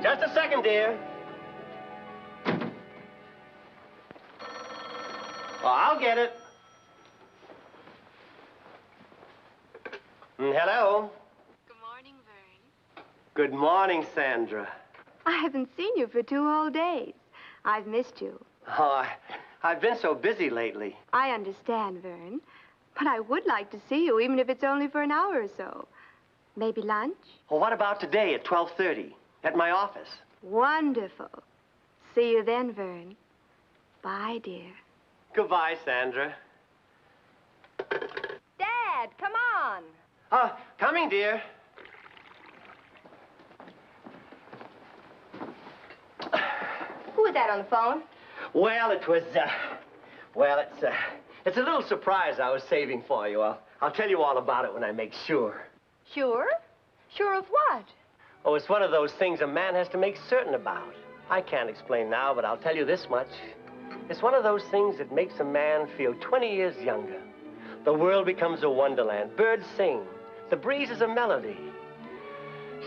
Just a second, dear. Oh, I'll get it. Hello. Good morning, Vern. Good morning, Sandra. I haven't seen you for 2 whole days. I've missed you. Oh, I've been so busy lately. I understand, Vern. But I would like to see you, even if it's only for an hour or so. Maybe lunch? Well, what about today at 12:30 at my office? Wonderful. See you then, Vern. Bye, dear. Goodbye, Sandra. Dad, come on. Coming, dear. Who was that on the phone? Well, it was, it's a little surprise I was saving for you. I'll tell you all about it when I make sure. Sure? Sure of what? Oh, it's one of those things a man has to make certain about. I can't explain now, but I'll tell you this much. It's one of those things that makes a man feel 20 years younger. The world becomes a wonderland. Birds sing. The breeze is a melody.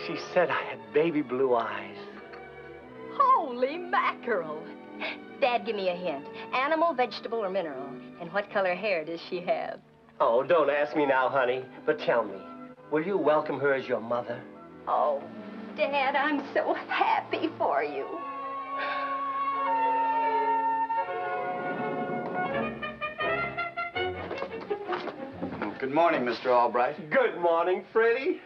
She said I had baby blue eyes. Holy mackerel. Dad, give me a hint. Animal, vegetable, or mineral? And what color hair does she have? Oh, don't ask me now, honey. But tell me, will you welcome her as your mother? Oh, Dad, I'm so happy for you. Good morning, Mr. Albright. Good morning, Freddie.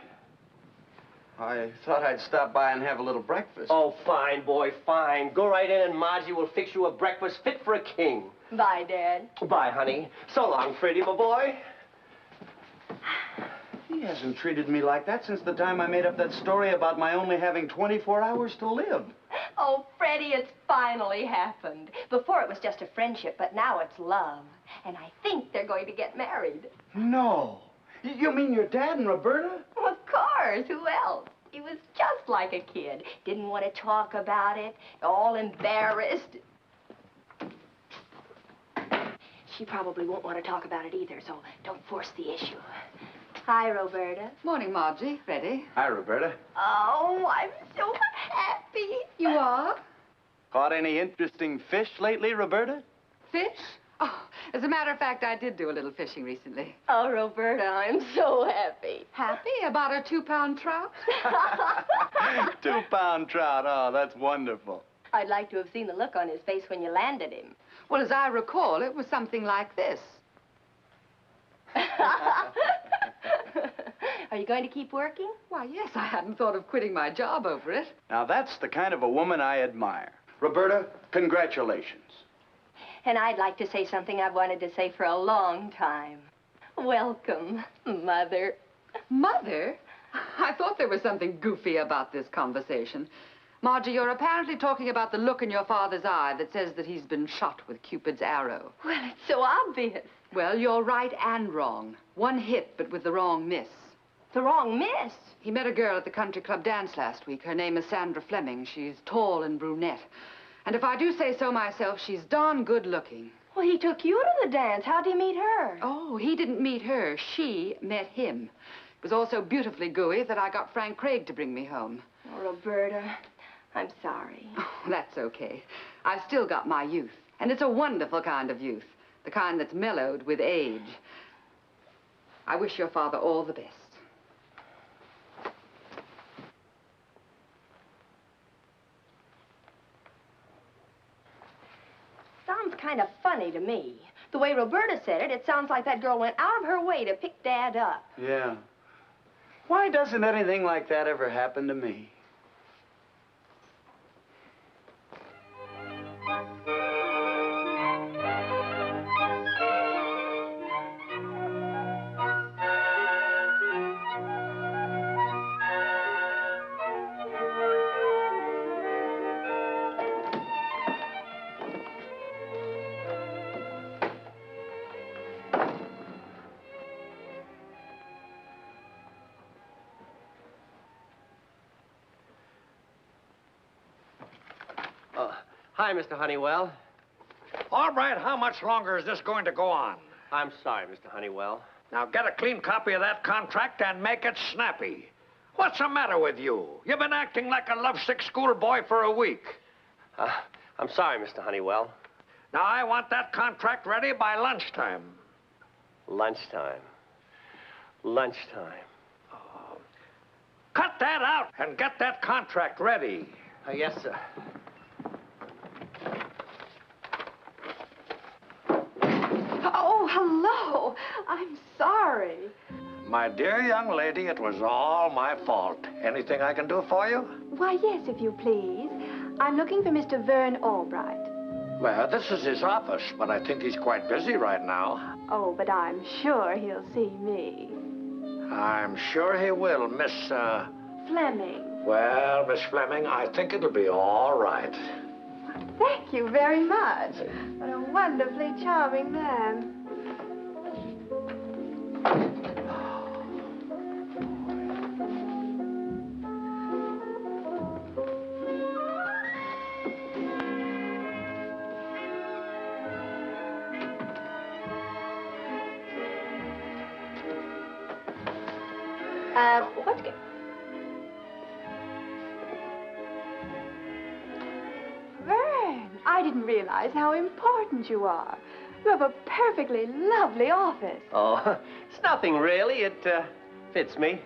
I thought I'd stop by and have a little breakfast. Oh, fine, boy, fine. Go right in and Margie will fix you a breakfast fit for a king. Bye, Dad. Bye, honey. So long, Freddie, my boy. He hasn't treated me like that since the time I made up that story about my only having 24 hours to live. Oh, Freddie, it's finally happened. Before it was just a friendship, but now it's love. And I think they're going to get married. No. You mean your dad and Roberta? Well, of course. Who else? He was just like a kid. Didn't want to talk about it. All embarrassed. She probably won't want to talk about it either, so don't force the issue. Hi, Roberta. Morning, Margie. Ready? Hi, Roberta. Oh, I'm so happy. You are? Caught any interesting fish lately, Roberta? Fish? Oh, as a matter of fact, I did do a little fishing recently. Oh, Roberta, I'm so happy. Happy about a 2-pound trout? 2-pound trout. Oh, that's wonderful. I'd like to have seen the look on his face when you landed him. Well, as I recall, it was something like this. Are you going to keep working? Why, yes, I hadn't thought of quitting my job over it. Now, that's the kind of a woman I admire. Roberta, congratulations. And I'd like to say something I've wanted to say for a long time. Welcome, Mother. Mother? I thought there was something goofy about this conversation. Margie, you're apparently talking about the look in your father's eye that says that he's been shot with Cupid's arrow. Well, it's so obvious. Well, you're right and wrong. One hit, but with the wrong miss. The wrong miss. He met a girl at the country club dance last week. Her name is Sandra Fleming. She's tall and brunette. And if I do say so myself, she's darn good looking. Well, he took you to the dance. How'd you meet her? Oh, he didn't meet her. She met him. It was all so beautifully gooey that I got Frank Craig to bring me home. Oh, Roberta, I'm sorry. Oh, that's okay. I've still got my youth. And it's a wonderful kind of youth. The kind that's mellowed with age. I wish your father all the best. Sounds kind of funny to me. The way Roberta said it, it sounds like that girl went out of her way to pick Dad up. Yeah. Why doesn't anything like that ever happen to me? Hi, Mr. Honeywell. All right, how much longer is this going to go on? I'm sorry, Mr. Honeywell. Now get a clean copy of that contract and make it snappy. What's the matter with you? You've been acting like a lovesick schoolboy for a week. I'm sorry, Mr. Honeywell. Now, I want that contract ready by lunchtime. Lunchtime. Lunchtime. Cut that out and get that contract ready. Yes, sir. Oh, hello. I'm sorry. My dear young lady, it was all my fault. Anything I can do for you? Why, yes, if you please. I'm looking for Mr. Vern Albright. Well, this is his office, but I think he's quite busy right now. Oh, but I'm sure he'll see me. I'm sure he will, Miss, Fleming. Well, Miss Fleming, I think it'll be all right. Thank you very much. What a wonderfully charming man. What's good? Vern, I didn't realize how important you are. You have a perfectly lovely office. Oh, it's nothing really. It fits me.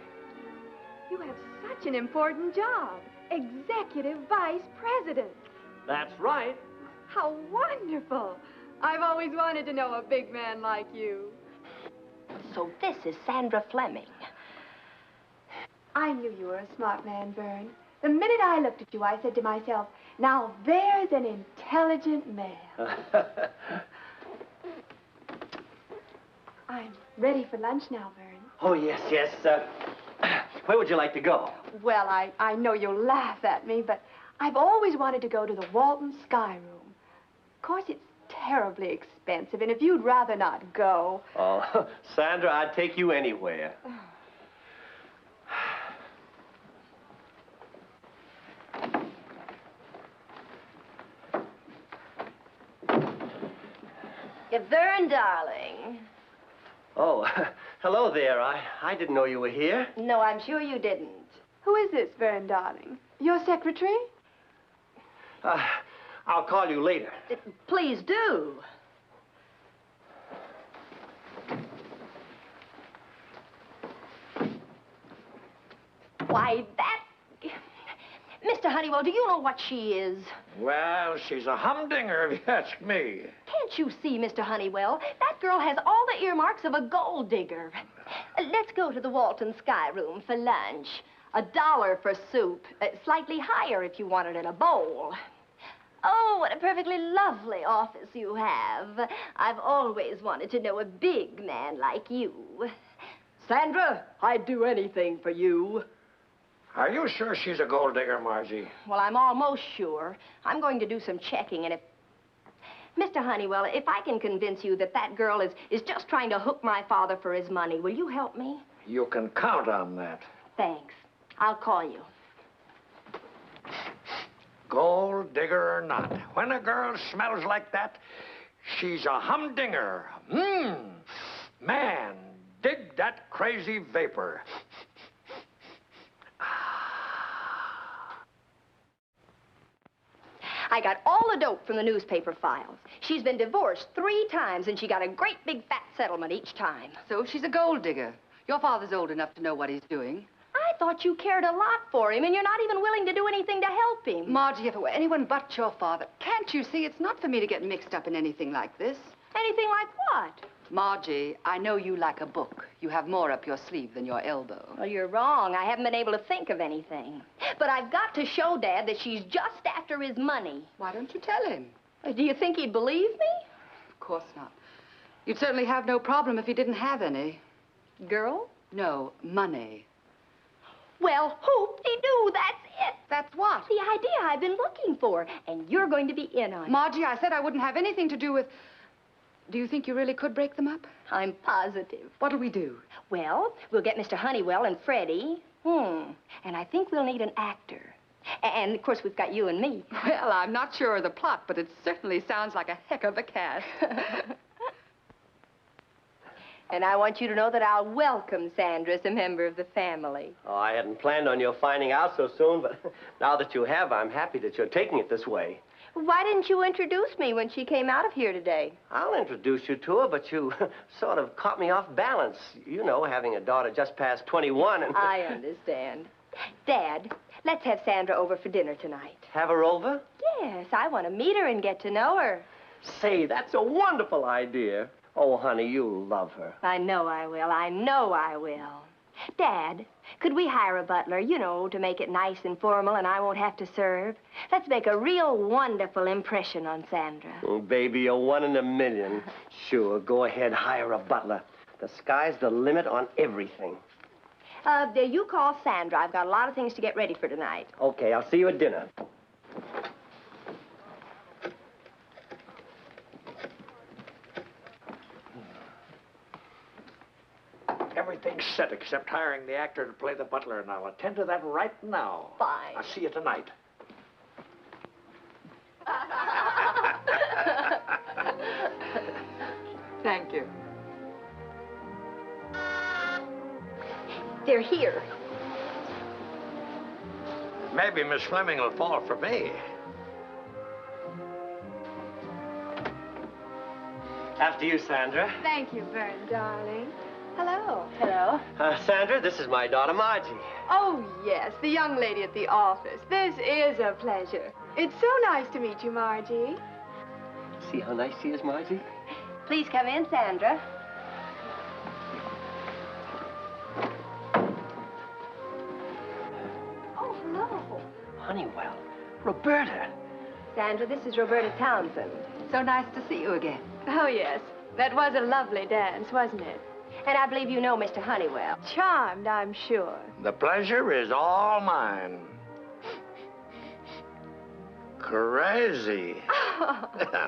You have such an important job. Executive Vice President. That's right. How wonderful. I've always wanted to know a big man like you. So this is Sandra Fleming. I knew you were a smart man, Vern. The minute I looked at you, I said to myself, now there's an intelligent man. I'm ready for lunch now, Vern. Oh, yes, yes. Where would you like to go? Well, I know you'll laugh at me, but I've always wanted to go to the Walton Sky Room. Of course, it's terribly expensive, and if you'd rather not go... Oh, Sandra, I'd take you anywhere. Vern, darling. Oh, hello there. I didn't know you were here. No, I'm sure you didn't. Who is this, Vern, darling? Your secretary? I'll call you later. Please do. Why, that... Mr. Honeywell, do you know what she is? Well, she's a humdinger, if you ask me. Can't you see, Mr. Honeywell? That girl has all the earmarks of a gold digger. Let's go to the Walton Sky Room for lunch. $1 for soup. Slightly higher if you want it in a bowl. Oh, what a perfectly lovely office you have. I've always wanted to know a big man like you. Sandra, I'd do anything for you. Are you sure she's a gold digger, Margie? Well, I'm almost sure. I'm going to do some checking, and if... Mr. Honeywell, if I can convince you that that girl is just trying to hook my father for his money, will you help me? You can count on that. Thanks. I'll call you. Gold digger or not, when a girl smells like that, she's a humdinger. Man, dig that crazy vapor. I got all the dope from the newspaper files. She's been divorced 3 times, and she got a great big fat settlement each time. So she's a gold digger. Your father's old enough to know what he's doing. I thought you cared a lot for him, and you're not even willing to do anything to help him. Margie, if it were anyone but your father, can't you see it's not for me to get mixed up in anything like this? Anything like what? Margie, I know you like a book. You have more up your sleeve than your elbow. Well, you're wrong. I haven't been able to think of anything. But I've got to show Dad that she's just after his money. Why don't you tell him? Do you think he'd believe me? Of course not. You'd certainly have no problem if he didn't have any. Girl? No, money. Well, hoop-de-doo, that's it. That's what? The idea I've been looking for, and you're going to be in on it. Margie, I said I wouldn't have anything to do with... Do you think you really could break them up? I'm positive. What'll we do? Well, we'll get Mr. Honeywell and Freddie. And I think we'll need an actor. And, of course, we've got you and me. Well, I'm not sure of the plot, but it certainly sounds like a heck of a cast. And I want you to know that I'll welcome Sandra as a member of the family. Oh, I hadn't planned on your finding out so soon, but now that you have, I'm happy that you're taking it this way. Why didn't you introduce me when she came out of here today? I'll introduce you to her, but you sort of caught me off balance. You know, having a daughter just past 21 and... I understand. Dad, let's have Sandra over for dinner tonight. Have her over? Yes, I want to meet her and get to know her. Say, that's a wonderful idea. Oh, honey, you'll love her. I know I will. I know I will. Dad, could we hire a butler, you know, to make it nice and formal and I won't have to serve? Let's make a real wonderful impression on Sandra. Oh, baby, you're one in a million. Sure, go ahead, hire a butler. The sky's the limit on everything. You call Sandra. I've got a lot of things to get ready for tonight. Okay, I'll see you at dinner. Everything's set except hiring the actor to play the butler, and I'll attend to that right now. Fine. I'll see you tonight. Thank you. They're here. Maybe Miss Fleming will fall for me. After you, Sandra. Thank you, Vern, darling. Hello. Hello. Sandra, this is my daughter, Margie. Oh, yes, the young lady at the office. This is a pleasure. It's so nice to meet you, Margie. See how nice she is, Margie? Please come in, Sandra. Oh, hello. Honeywell. Roberta. Sandra, this is Roberta Townsend. So nice to see you again. Oh, yes. That was a lovely dance, wasn't it? And I believe you know Mr. Honeywell. Charmed, I'm sure. The pleasure is all mine. Crazy.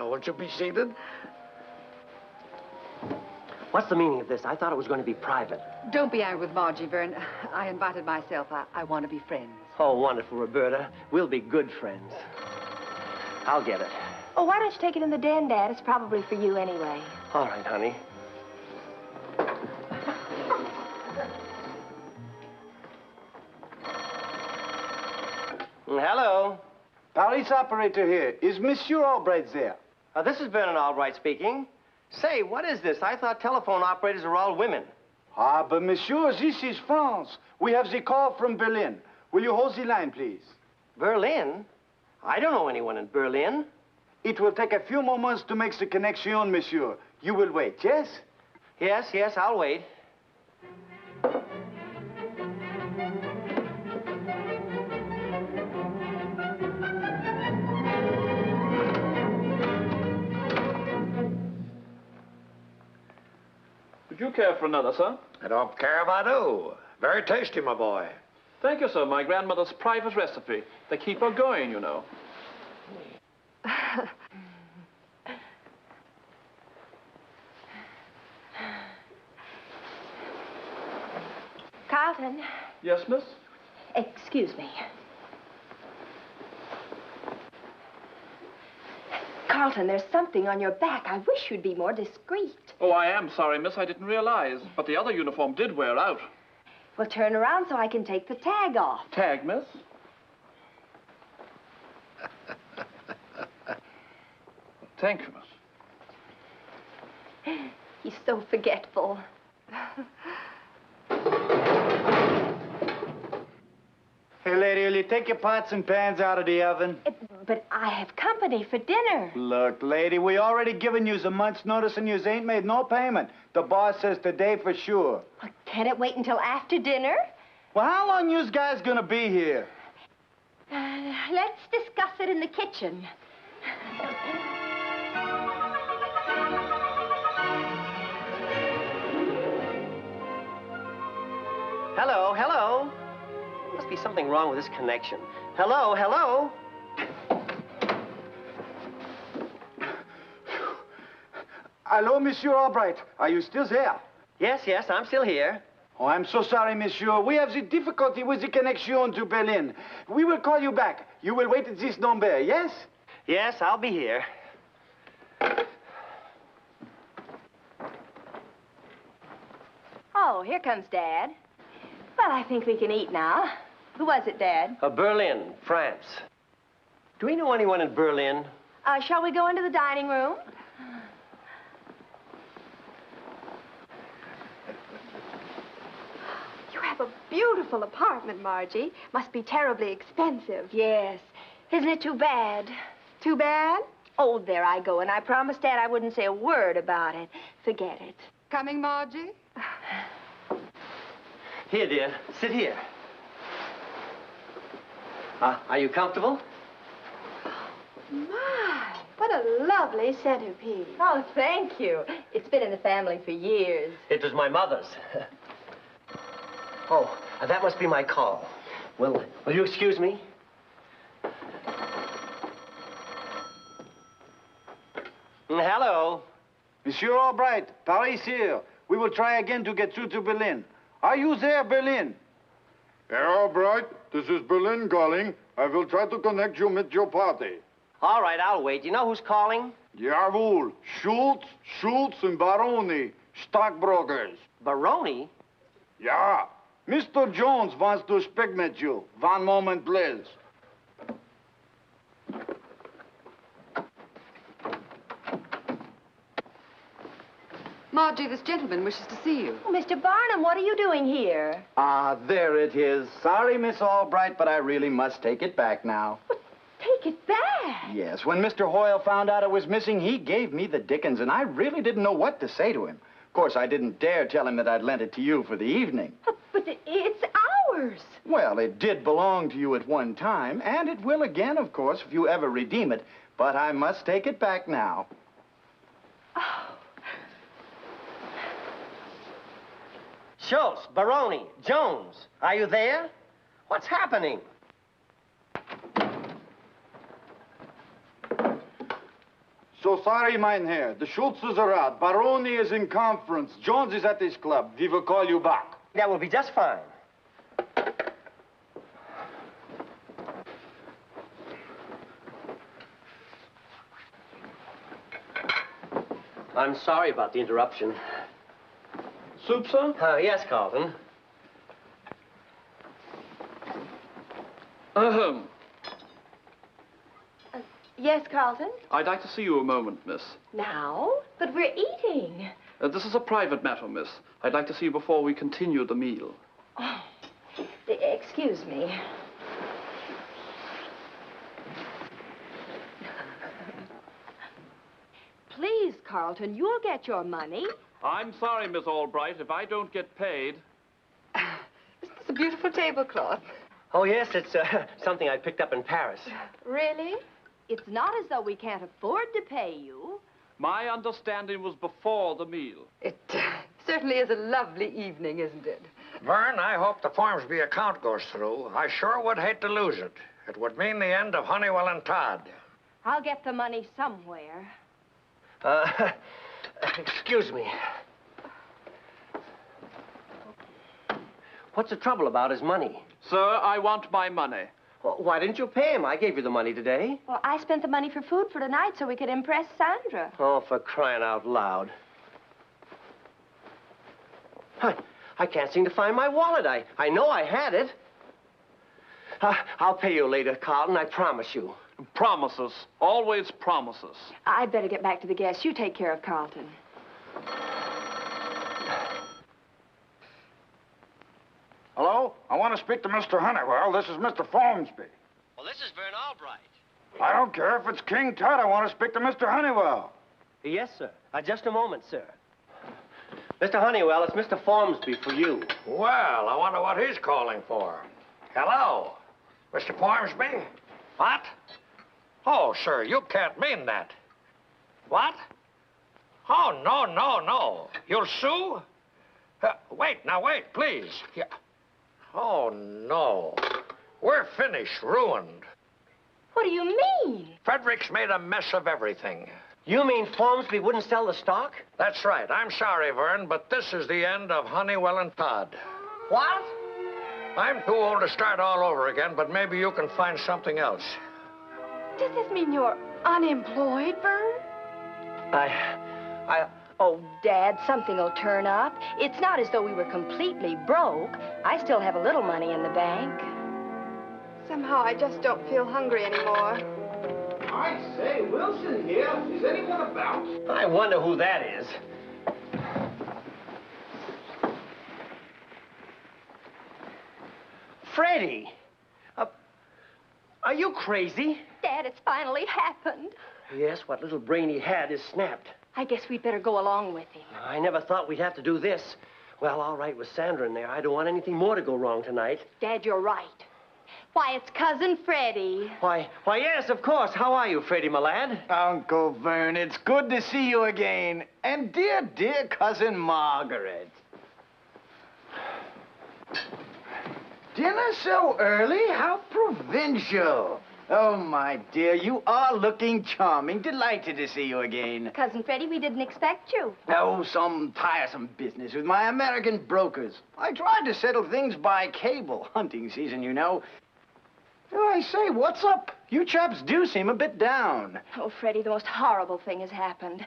Won't you be seated? What's the meaning of this? I thought it was going to be private. Don't be angry with Margie, Vern. I invited myself. I want to be friends. Oh, wonderful, Roberta. We'll be good friends. I'll get it. Oh, why don't you take it in the den, Dad? It's probably for you anyway. All right, honey. Hello. Paris operator here. Is Monsieur Albright there? This is Vernon Albright speaking. Say, what is this? I thought telephone operators are all women. Ah, but Monsieur, this is France. We have the call from Berlin. Will you hold the line, please? Berlin? I don't know anyone in Berlin. It will take a few moments to make the connection, Monsieur. You will wait, yes? Yes, I'll wait. Would you care for another, sir? I don't care if I do. Very tasty, my boy. Thank you, sir. My grandmother's private recipe. They keep her going, you know. Carlton. Yes, miss? Excuse me. Carlton, there's something on your back. I wish you'd be more discreet. Oh, I am sorry, miss. I didn't realize. But the other uniform did wear out. Well, turn around so I can take the tag off. Tag, miss? Thank you, miss. He's so forgetful. Hey, lady, will you take your pots and pans out of the oven? But I have company for dinner. Look, lady, we already given you a month's notice and yous ain't made no payment. The boss says today for sure. Well, can it wait until after dinner? Well, how long yous guys gonna be here? Let's discuss it in the kitchen. Hello. Must be something wrong with this connection. Hello. Hello, Monsieur Albright. Are you still there? Yes, I'm still here. Oh, I'm so sorry, monsieur. We have the difficulty with the connection to Berlin. We will call you back. You will wait at this number, yes? Yes, I'll be here. Oh, here comes Dad. Well, I think we can eat now. Who was it, Dad? Berlin, France. Do we know anyone in Berlin? Shall we go into the dining room? You have a beautiful apartment, Margie. Must be terribly expensive. Yes. Isn't it too bad? Too bad? Oh, there I go, and I promised Dad I wouldn't say a word about it. Forget it. Coming, Margie? Here, dear. Sit here. Are you comfortable? My, what a lovely centerpiece. Oh, thank you. It's been in the family for years. It was my mother's. Oh, that must be my call. Will you excuse me? Hello. Monsieur Albright, Paris here. We will try again to get through to Berlin. Are you there, Berlin? Herr Albright, this is Berlin calling. I will try to connect you with your party. All right, I'll wait. You know who's calling? Jawohl. Schultz and Baroni, stockbrokers. Baroni? Ja. Mr. Jones wants to speak with you. One moment, please. Margie, this gentleman wishes to see you. Oh, Mr. Barnum, what are you doing here? There it is. Sorry, Miss Albright, but I really must take it back now. Take it back. Yes, when Mr. Hoyle found out it was missing, he gave me the dickens, and I really didn't know what to say to him. Of course, I didn't dare tell him that I'd lent it to you for the evening. But it's ours. Well, it did belong to you at one time, and it will again, of course, if you ever redeem it. But I must take it back now. Oh. Schultz, Baroni, Jones, are you there? What's happening? So sorry, mein Herr. The Schultzes are out. Baroni is in conference. Jones is at his club. We will call you back. That will be just fine. I'm sorry about the interruption. Soup, sir? Yes, Carlton. Ahem. Yes, Carlton? I'd like to see you a moment, miss. Now? But we're eating. This is a private matter, miss. I'd like to see you before we continue the meal. Oh, excuse me. Please, Carlton, you'll get your money. I'm sorry, Miss Albright, if I don't get paid. Isn't this a beautiful tablecloth? Oh, yes, it's something I picked up in Paris. Really? It's not as though we can't afford to pay you. My understanding was before the meal. It certainly is a lovely evening, isn't it? Vern, I hope the Formsby account goes through. I sure would hate to lose it. It would mean the end of Honeywell and Todd. I'll get the money somewhere. Excuse me. What's the trouble about his money? Sir, I want my money. Well, why didn't you pay him? I gave you the money today. Well, I spent the money for food for tonight so we could impress Sandra. Oh, for crying out loud. I can't seem to find my wallet. I know I had it. I'll pay you later, Carlton, I promise you. Promises. Always promises. I'd better get back to the guests. You take care of Carlton. Hello? I want to speak to Mr. Honeywell. This is Mr. Formsby. Well, this is Vern Albright. I don't care if it's King Tut. I want to speak to Mr. Honeywell. Yes, sir. Just a moment, sir. Mr. Honeywell, it's Mr. Formsby for you. Well, I wonder what he's calling for. Hello? Mr. Formsby? What? Oh, sir, you can't mean that. What? Oh, no. You'll sue? Wait, please. Yeah. Oh, no. We're finished, ruined. What do you mean? Frederick's made a mess of everything. You mean Formsby wouldn't sell the stock? That's right. I'm sorry, Vern, but this is the end of Honeywell and Todd. What? I'm too old to start all over again, but maybe you can find something else. Does this mean you're unemployed, Vern? Oh, Dad, something will turn up. It's not as though we were completely broke. I still have a little money in the bank. Somehow I just don't feel hungry anymore. I say, Wilson here. Is anyone about? I wonder who that is. Freddie! Are you crazy? Dad, it's finally happened. Yes, what little brain he had is snapped. I guess we'd better go along with him. I never thought we'd have to do this. Well, all right with Sandra in there. I don't want anything more to go wrong tonight. Dad, you're right. Why, it's Cousin Freddie. Why, yes, of course. How are you, Freddie, my lad? Uncle Vern, it's good to see you again. And dear, dear Cousin Margaret. Dinner so early? How provincial. Oh, my dear, you are looking charming. Delighted to see you again. Cousin Freddie, we didn't expect you. Oh, some tiresome business with my American brokers. I tried to settle things by cable. Hunting season, you know. Oh, I say, what's up? You chaps do seem a bit down. Oh, Freddie, the most horrible thing has happened.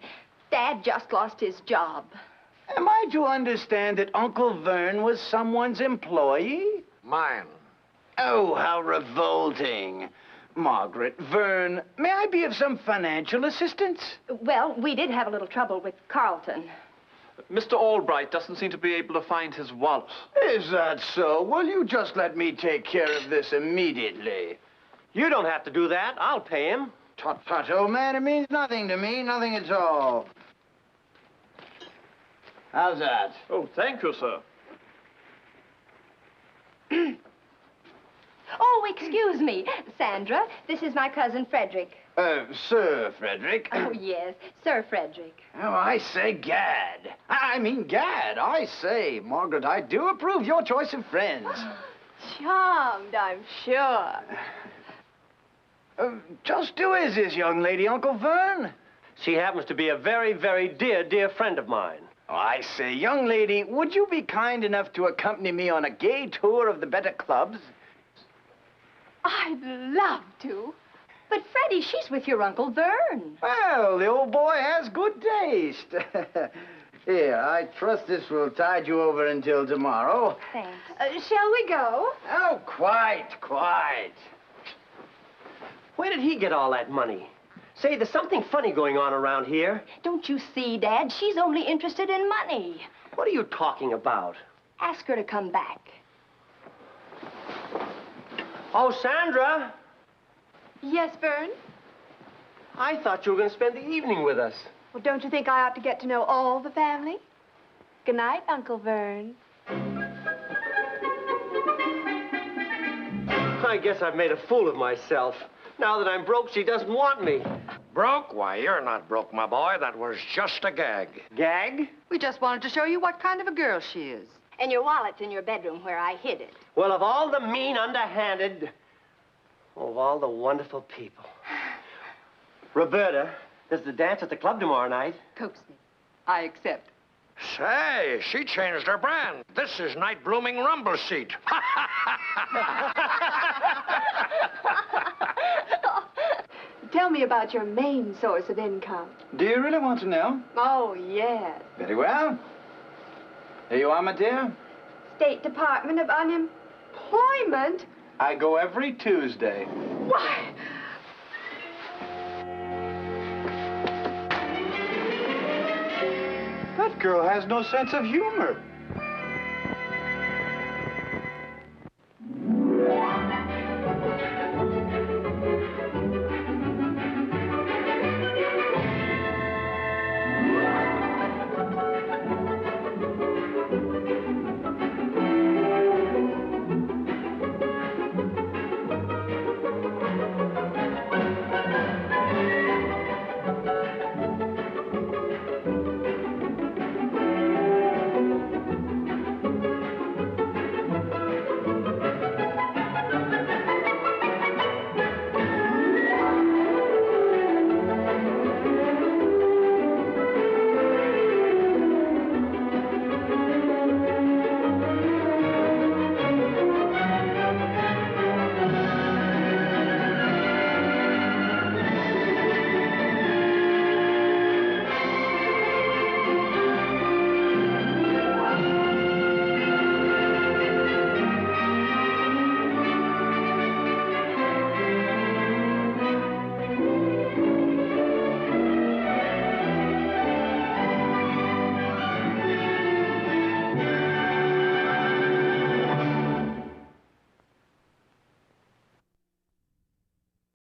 Dad just lost his job. Am I to understand that Uncle Vern was someone's employee? Mine. Oh, how revolting. Margaret, Vern, may I be of some financial assistance? Well, we did have a little trouble with Carlton. Mr. Albright doesn't seem to be able to find his wallet. Is that so? Will you just let me take care of this immediately? You don't have to do that. I'll pay him. Tut, tut, old man, it means nothing to me, nothing at all. How's that? Oh, thank you, sir. Oh, excuse me. Sandra, this is my cousin Frederick. Sir Frederick. Oh, yes, Sir Frederick. Oh, I say, Gad. I mean, Gad, I say. Margaret, I do approve your choice of friends. Charmed, I'm sure. Just who is this young lady, Uncle Vern? She happens to be a very, very dear, dear friend of mine. Oh, I say, young lady, would you be kind enough to accompany me on a gay tour of the better clubs? I'd love to. But, Freddie, she's with your Uncle Vern. Well, the old boy has good taste. Here, I trust this will tide you over until tomorrow. Thanks. Shall we go? Oh, quite. Where did he get all that money? Say, there's something funny going on around here. Don't you see, Dad? She's only interested in money. What are you talking about? Ask her to come back. Oh, Sandra! Yes, Vern? I thought you were going to spend the evening with us. Well, don't you think I ought to get to know all the family? Good night, Uncle Vern. I guess I've made a fool of myself. Now that I'm broke, she doesn't want me. Broke? Why, you're not broke, my boy. That was just a gag. Gag? We just wanted to show you what kind of a girl she is. And your wallet's in your bedroom where I hid it. Well, of all the mean, underhanded, of all the wonderful people. Roberta, there's the dance at the club tomorrow night. Coax me. I accept. Say, she changed her brand. This is Night Blooming Rumble Seat. Tell me about your main source of income. Do you really want to know? Oh, yes. Very well. Here you are, my dear. State Department of Unemployment? I go every Tuesday. Why? That girl has no sense of humor.